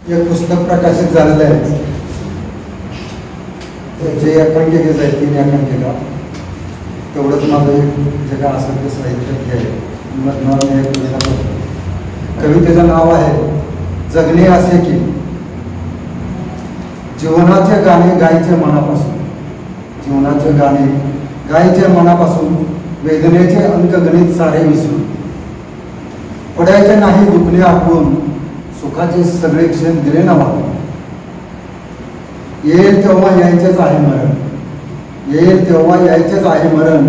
एक पुस्तक प्रकाशित झालेलं आहे, जे एकांकिकेचं आहे, 3 एकांकिका. तेवढंच माझं जे काय असेल ते साहित्य हे आहे. मधनं एक कविता करतो. कवितेचं नाव आहे जगणे असे की. जीवनाचे गाणे गायचे मनापासून, जीवनाचे गाणे गायचे मनापासून, वेदनेचे अंकगणित सारे विसरून, पडायचे नाही दुखणे आठवून, सुखाचे सगळे क्षण दिले ना वाटून. येईल तेव्हा यायचेच आहे मरण, येईल तेव्हा यायचेच आहे मरण,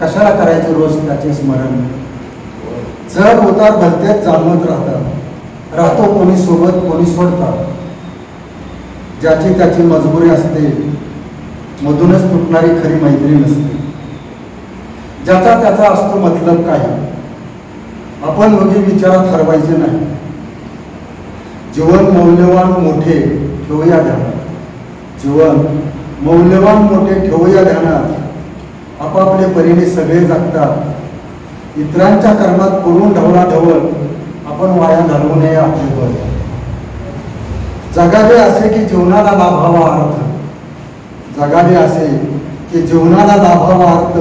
कशाला करायचे रोज त्याचे स्मरण. चढ उतार भलतेच जाणवत राहतात, राहतो कोणी सोबत कोणी सोडतात. ज्याची त्याची मजबुरी असते, मधूनच तुटणारी खरी मैत्री नसते. ज्याचा त्याचा असतो मतलब काही, आपण दोघे विचारात हरवायचे नाही. जीवन मौल्यवान मोठे ठेवूया ध्यानात, जीवन मौल्यवान मोठे ठेवूया ध्यानात. आपापले परीने सगळे जगतात, इतरांच्या कर्मात करून ढवळा ढवळ आपण वाया घालवू नये आपले बळ. जगावे असे की जीवनाला लाभावा अर्थ, जगावे असे की जीवनाला लाभावा अर्थ.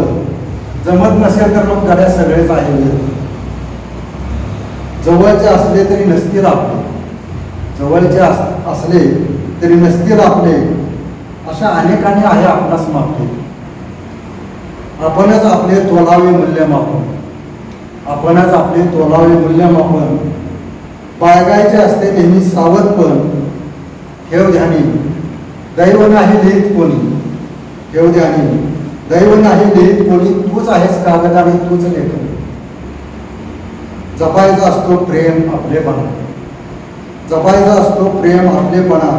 जमत नसेल तर मग गाड्या सगळेच आहे. जवळचे असले तरी नसतील आपले, जवळचे असले तरी नसतील आपले, अशा अनेकांनी आहे आपणास मापले. आपणच आपले तोलावे मूल्यमापन, आपणच आपले तोलावे मूल्यमापन. बाळगायचे असते नेहमी सावधपण, ठेव ध्यानी दैव नाही लिहित कोणी, ठेव ध्यानी दैव नाही लिहित कोणी. तूच आहेस कागद आणि तूच लेखन. जपायचा असतो प्रेम आपलेपणा, जपायचा असतो प्रेम आपलेपणा.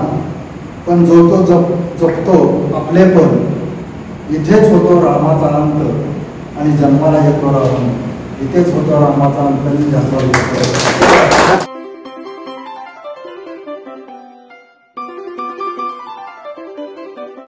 पण जो तो जपतो आपलेपण, इथेच होतो रामाचा अंत आणि जन्माला येतो राम. इथेच होतो रामाचा अंत आणि जन्माला येतो.